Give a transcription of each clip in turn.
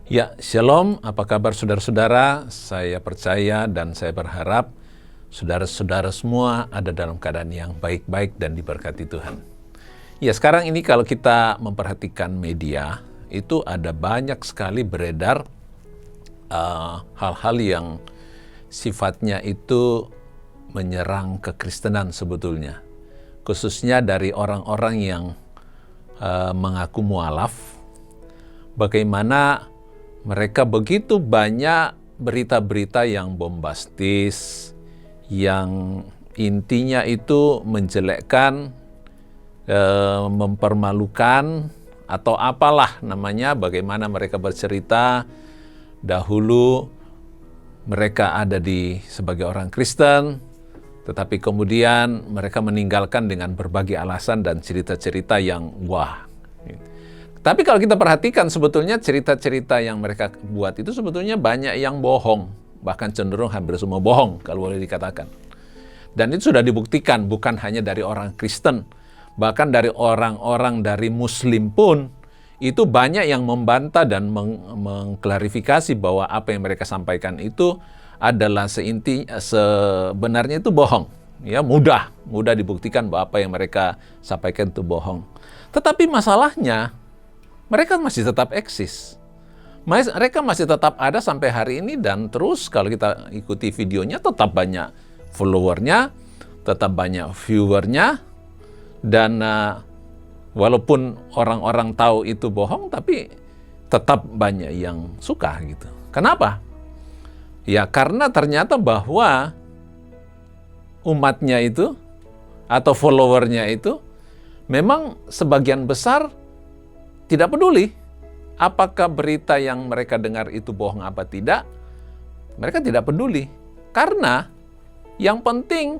Ya, Shalom, apa kabar saudara-saudara? Saya percaya dan saya berharap saudara-saudara semua ada dalam keadaan yang baik-baik dan diberkati Tuhan. Ya, sekarang ini kalau kita memperhatikan media, itu ada banyak sekali beredar hal-hal yang sifatnya itu menyerang kekristenan sebetulnya. Khususnya dari orang-orang yang mengaku mualaf, bagaimana mereka begitu banyak berita-berita yang bombastis, yang intinya itu menjelekkan, mempermalukan, atau apalah namanya, bagaimana mereka bercerita dahulu mereka ada sebagai orang Kristen, tetapi kemudian mereka meninggalkan dengan berbagai alasan dan cerita-cerita yang wah. Tapi kalau kita perhatikan sebetulnya cerita-cerita yang mereka buat itu sebetulnya banyak yang bohong. Bahkan cenderung hampir semua bohong kalau boleh dikatakan. Dan itu sudah dibuktikan bukan hanya dari orang Kristen. Bahkan dari orang-orang dari Muslim pun itu banyak yang membantah dan mengklarifikasi bahwa apa yang mereka sampaikan itu adalah sebenarnya itu bohong. Ya, mudah dibuktikan bahwa apa yang mereka sampaikan itu bohong. Tetapi masalahnya mereka masih tetap eksis. Mereka masih tetap ada sampai hari ini dan terus kalau kita ikuti videonya tetap banyak followernya, tetap banyak viewernya, dan walaupun orang-orang tahu itu bohong tapi tetap banyak yang suka gitu. Kenapa? Ya karena ternyata bahwa umatnya itu atau followernya itu memang sebagian besar tidak peduli apakah berita yang mereka dengar itu bohong apa tidak. Mereka tidak peduli. Karena yang penting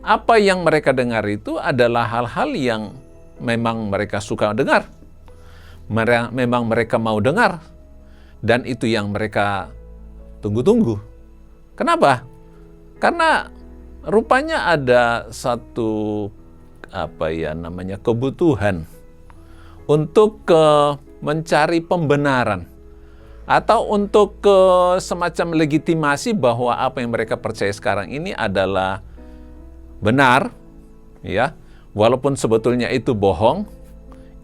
apa yang mereka dengar itu adalah hal-hal yang memang mereka suka dengar. Memang mereka mau dengar. Dan itu yang mereka tunggu-tunggu. Kenapa? Karena rupanya ada satu kebutuhan untuk mencari pembenaran atau untuk semacam legitimasi bahwa apa yang mereka percaya sekarang ini adalah benar, ya, walaupun sebetulnya itu bohong,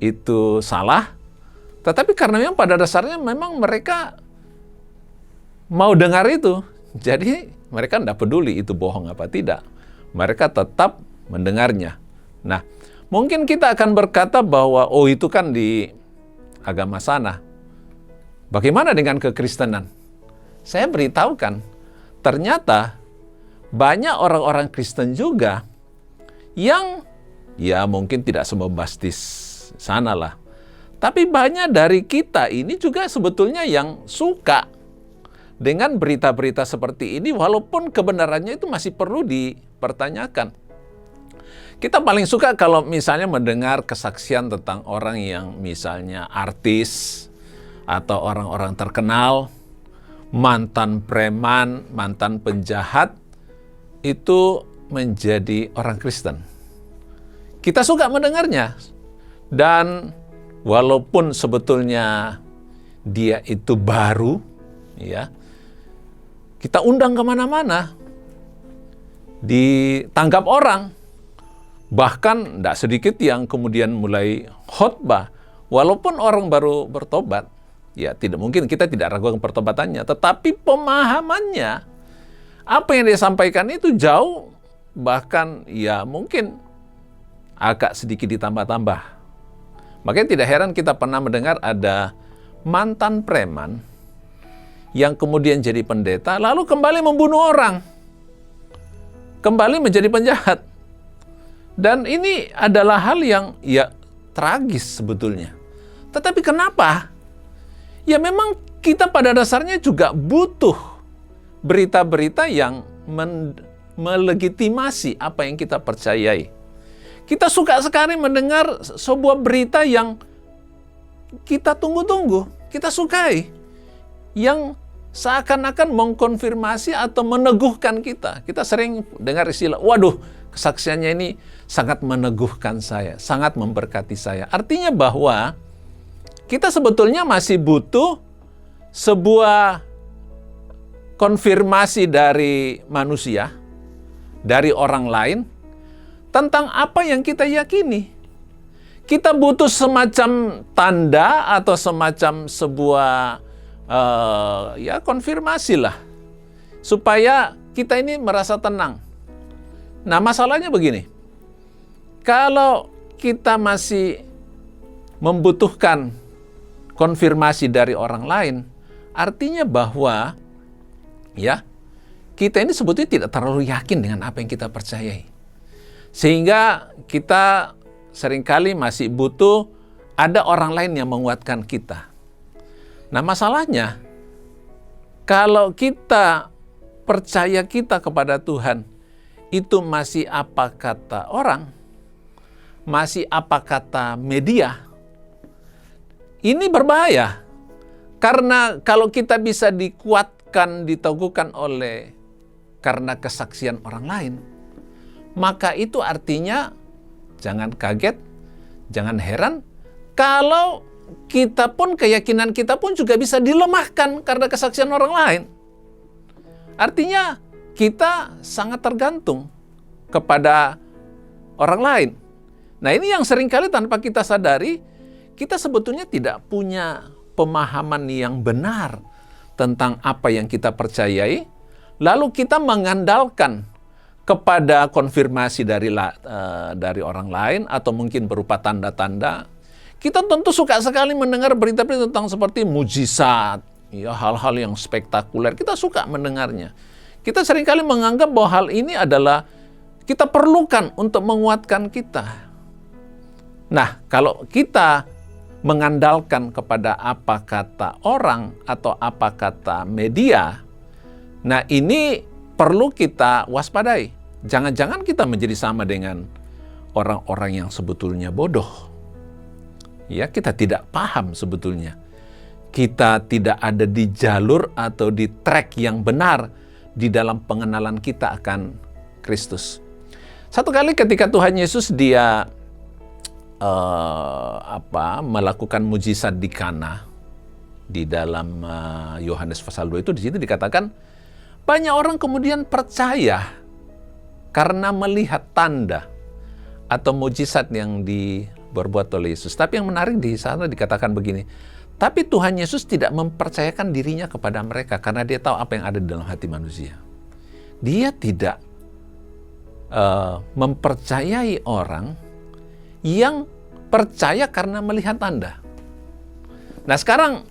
itu salah, tetapi karena memang pada dasarnya memang mereka mau dengar itu, jadi mereka tidak peduli itu bohong apa tidak, mereka tetap mendengarnya. Nah, mungkin kita akan berkata bahwa, oh itu kan di agama sana. Bagaimana dengan kekristenan? Saya beritahukan, ternyata banyak orang-orang Kristen juga yang, ya mungkin tidak sebombastis sana lah. Tapi banyak dari kita ini juga sebetulnya yang suka dengan berita-berita seperti ini, walaupun kebenarannya itu masih perlu dipertanyakan. Kita paling suka kalau misalnya mendengar kesaksian tentang orang yang misalnya artis atau orang-orang terkenal, mantan preman, mantan penjahat, itu menjadi orang Kristen. Kita suka mendengarnya. Dan walaupun sebetulnya dia itu baru, ya, kita undang kemana-mana, ditangkap orang. Bahkan tidak sedikit yang kemudian mulai khotbah. Walaupun orang baru bertobat, ya tidak mungkin kita tidak ragukan pertobatannya. Tetapi pemahamannya, apa yang dia sampaikan itu jauh, bahkan ya mungkin agak sedikit ditambah-tambah. Makanya tidak heran kita pernah mendengar ada mantan preman yang kemudian jadi pendeta, lalu kembali membunuh orang. Kembali menjadi penjahat. Dan ini adalah hal yang ya tragis sebetulnya. Tetapi kenapa? Ya memang kita pada dasarnya juga butuh berita-berita yang melegitimasi apa yang kita percayai. Kita suka sekali mendengar sebuah berita yang kita tunggu-tunggu, kita sukai. Yang seakan-akan mengkonfirmasi atau meneguhkan kita. Kita sering dengar istilah, waduh, kesaksiannya ini sangat meneguhkan saya, sangat memberkati saya. Artinya bahwa kita sebetulnya masih butuh sebuah konfirmasi dari manusia, dari orang lain, tentang apa yang kita yakini. Kita butuh semacam tanda atau semacam sebuah konfirmasi lah, supaya kita ini merasa tenang. Nah, masalahnya begini, kalau kita masih membutuhkan konfirmasi dari orang lain, artinya bahwa kita ini sebetulnya tidak terlalu yakin dengan apa yang kita percayai. Sehingga kita seringkali masih butuh ada orang lain yang menguatkan kita. Nah, masalahnya kalau kita percaya kita kepada Tuhan, itu masih apa kata orang, masih apa kata media, ini berbahaya. Karena kalau kita bisa dikuatkan, diteguhkan karena kesaksian orang lain, maka itu artinya jangan kaget, jangan heran kalau kita pun, keyakinan kita pun juga bisa dilemahkan karena kesaksian orang lain. Artinya kita sangat tergantung kepada orang lain. Nah, ini yang seringkali tanpa kita sadari, kita sebetulnya tidak punya pemahaman yang benar tentang apa yang kita percayai, lalu kita mengandalkan kepada konfirmasi dari orang lain atau mungkin berupa tanda-tanda. Kita tentu suka sekali mendengar berita-berita tentang seperti mujizat, hal-hal yang spektakuler. Kita suka mendengarnya. Kita seringkali menganggap bahwa hal ini adalah kita perlukan untuk menguatkan kita. Nah, kalau kita mengandalkan kepada apa kata orang atau apa kata media, nah ini perlu kita waspadai. Jangan-jangan kita menjadi sama dengan orang-orang yang sebetulnya bodoh. Ya, kita tidak paham sebetulnya. Kita tidak ada di jalur atau di track yang benar di dalam pengenalan kita akan Kristus. Satu kali ketika Tuhan Yesus dia melakukan mujizat di Kana, di dalam Yohanes pasal 2 itu, di situ dikatakan banyak orang kemudian percaya karena melihat tanda atau mujizat yang diperbuat oleh Yesus. Tapi yang menarik di sana dikatakan begini, tapi Tuhan Yesus tidak mempercayakan dirinya kepada mereka karena dia tahu apa yang ada di dalam hati manusia. Dia tidak mempercayai orang yang percaya karena melihat tanda. Nah, sekarang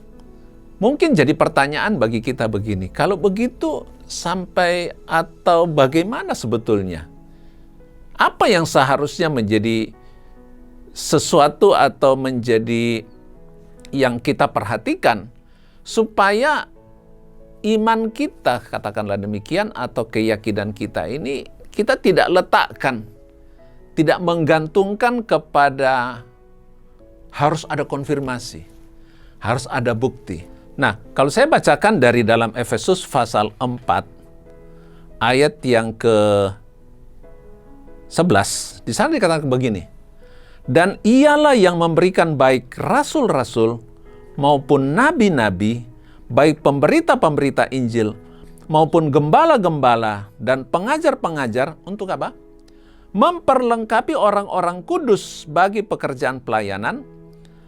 mungkin jadi pertanyaan bagi kita begini, kalau begitu sampai atau bagaimana sebetulnya? Apa yang seharusnya menjadi sesuatu atau menjadi yang kita perhatikan supaya iman kita, katakanlah demikian, atau keyakinan kita ini kita tidak letakkan, tidak menggantungkan kepada harus ada konfirmasi, harus ada bukti. Nah, kalau saya bacakan dari dalam Efesus pasal 4, ayat yang ke-11, di sana dikatakan begini, dan ialah yang memberikan baik rasul-rasul maupun nabi-nabi, baik pemberita-pemberita Injil maupun gembala-gembala dan pengajar-pengajar untuk apa? Memperlengkapi orang-orang kudus bagi pekerjaan pelayanan,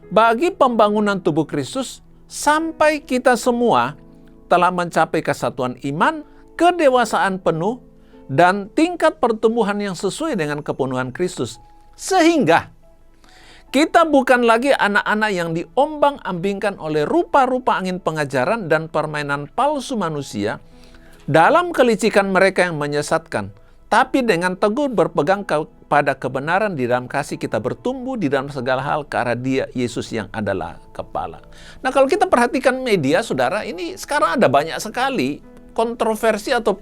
bagi pembangunan tubuh Kristus, sampai kita semua telah mencapai kesatuan iman, kedewasaan penuh, dan tingkat pertumbuhan yang sesuai dengan kepenuhan Kristus. Sehingga kita bukan lagi anak-anak yang diombang-ambingkan oleh rupa-rupa angin pengajaran dan permainan palsu manusia dalam kelicikan mereka yang menyesatkan. Tapi dengan teguh berpegang pada kebenaran di dalam kasih, kita bertumbuh di dalam segala hal ke arah Dia, Yesus yang adalah kepala. Nah, kalau kita perhatikan media, saudara, ini sekarang ada banyak sekali kontroversi atau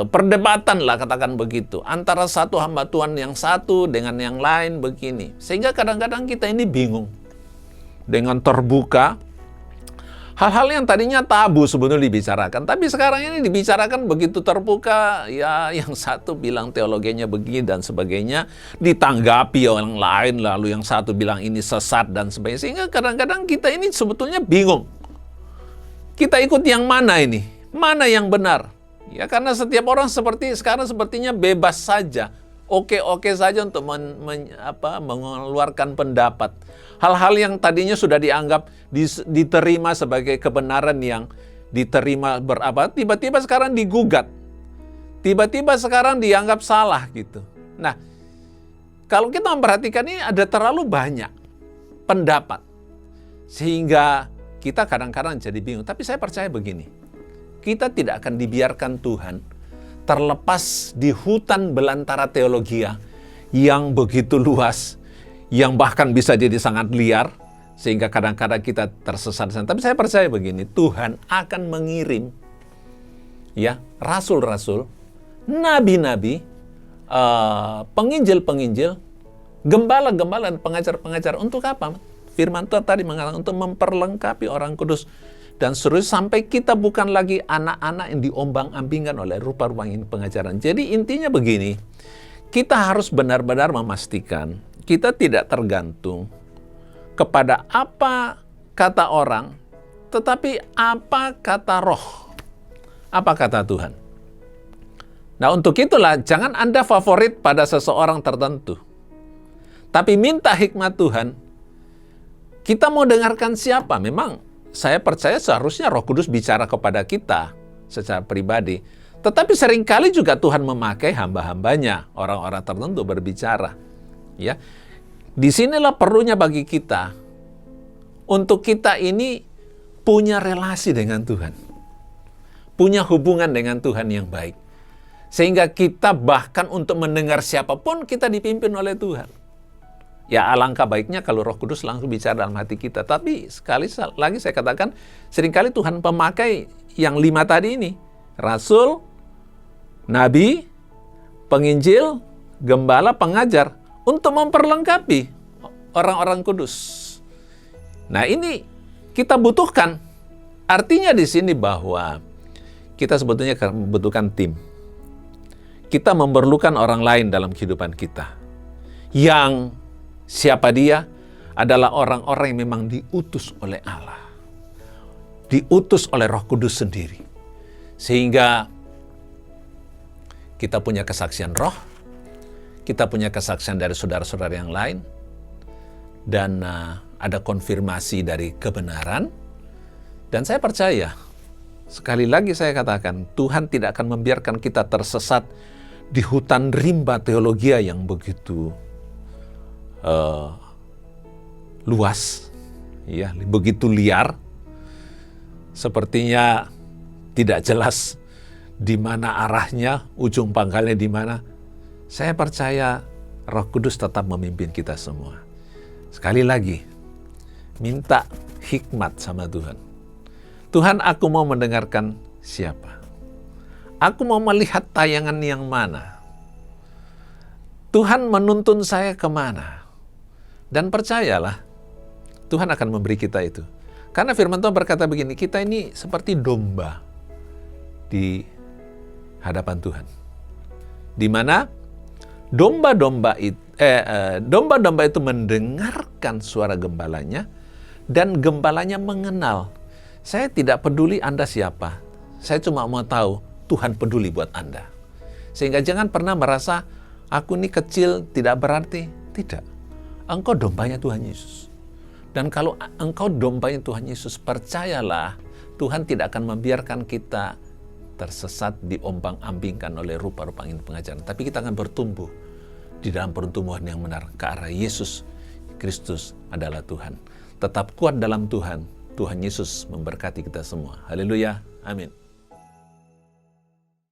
perdebatan lah, katakan begitu, antara satu hamba Tuhan yang satu dengan yang lain begini. Sehingga kadang-kadang kita ini bingung dengan terbuka. Hal-hal yang tadinya tabu sebetulnya dibicarakan, tapi sekarang ini dibicarakan begitu terbuka, ya yang satu bilang teologinya begini dan sebagainya, ditanggapi orang lain, lalu yang satu bilang ini sesat dan sebagainya, sehingga kadang-kadang kita ini sebetulnya bingung kita ikut yang mana ini? Mana yang benar? Ya, karena setiap orang sekarang sepertinya bebas saja. Oke-oke saja untuk mengeluarkan pendapat. Hal-hal yang tadinya sudah dianggap diterima sebagai kebenaran yang diterima tiba-tiba sekarang digugat. Tiba-tiba sekarang dianggap salah gitu. Nah, kalau kita memperhatikan ini ada terlalu banyak pendapat. Sehingga kita kadang-kadang jadi bingung. Tapi saya percaya begini, kita tidak akan dibiarkan Tuhan terlepas di hutan belantara teologia yang begitu luas, yang bahkan bisa jadi sangat liar, sehingga kadang-kadang kita tersesat. Tapi saya percaya begini, Tuhan akan mengirim ya rasul-rasul, nabi-nabi, penginjil-penginjil, gembala-gembala, dan pengajar-pengajar. Untuk apa? Firman Tuhan tadi mengatakan untuk memperlengkapi orang kudus. Dan seterusnya sampai kita bukan lagi anak-anak yang diombang-ambingkan oleh rupa-rupa pengajaran. Jadi intinya begini, kita harus benar-benar memastikan kita tidak tergantung kepada apa kata orang, tetapi apa kata Roh, apa kata Tuhan. Nah, untuk itulah jangan Anda favorit pada seseorang tertentu, tapi minta hikmat Tuhan. Kita mau dengarkan siapa? Memang saya percaya seharusnya Roh Kudus bicara kepada kita secara pribadi. Tetapi seringkali juga Tuhan memakai hamba-hambanya, orang-orang tertentu berbicara. Ya, disinilah perlunya bagi kita untuk kita ini punya relasi dengan Tuhan, punya hubungan dengan Tuhan yang baik, sehingga kita bahkan untuk mendengar siapapun kita dipimpin oleh Tuhan. Ya, alangkah baiknya kalau Roh Kudus langsung bicara dalam hati kita. Tapi sekali lagi saya katakan, seringkali Tuhan memakai yang 5 tadi ini. Rasul, nabi, penginjil, gembala, pengajar. Untuk memperlengkapi orang-orang kudus. Nah, ini kita butuhkan. Artinya di sini bahwa kita sebetulnya membutuhkan tim. Kita memerlukan orang lain dalam kehidupan kita. Yang siapa dia? Adalah orang-orang yang memang diutus oleh Allah. Diutus oleh Roh Kudus sendiri. Sehingga kita punya kesaksian Roh, kita punya kesaksian dari saudara-saudara yang lain, dan ada konfirmasi dari kebenaran. Dan saya percaya, sekali lagi saya katakan, Tuhan tidak akan membiarkan kita tersesat di hutan rimba teologia yang begitu luas, ya, begitu liar, sepertinya tidak jelas di mana arahnya, ujung pangkalnya di mana. Saya percaya Roh Kudus tetap memimpin kita semua. Sekali lagi, minta hikmat sama Tuhan. Tuhan, aku mau mendengarkan siapa? Aku mau melihat tayangan yang mana? Tuhan menuntun saya kemana? Dan percayalah, Tuhan akan memberi kita itu. Karena firman Tuhan berkata begini, kita ini seperti domba di hadapan Tuhan. Di mana domba-domba itu mendengarkan suara gembalanya, dan gembalanya mengenal. Saya tidak peduli Anda siapa. Saya cuma mau tahu Tuhan peduli buat Anda. Sehingga jangan pernah merasa, aku ini kecil, tidak berarti. Tidak. Engkau dombanya Tuhan Yesus. Dan kalau engkau dombanya Tuhan Yesus, percayalah, Tuhan tidak akan membiarkan kita tersesat, diombang-ambingkan oleh rupa-rupa pengajaran. Tapi kita akan bertumbuh di dalam pertumbuhan yang benar ke arah Yesus Kristus adalah Tuhan. Tetap kuat dalam Tuhan. Tuhan Yesus memberkati kita semua. Haleluya. Amin.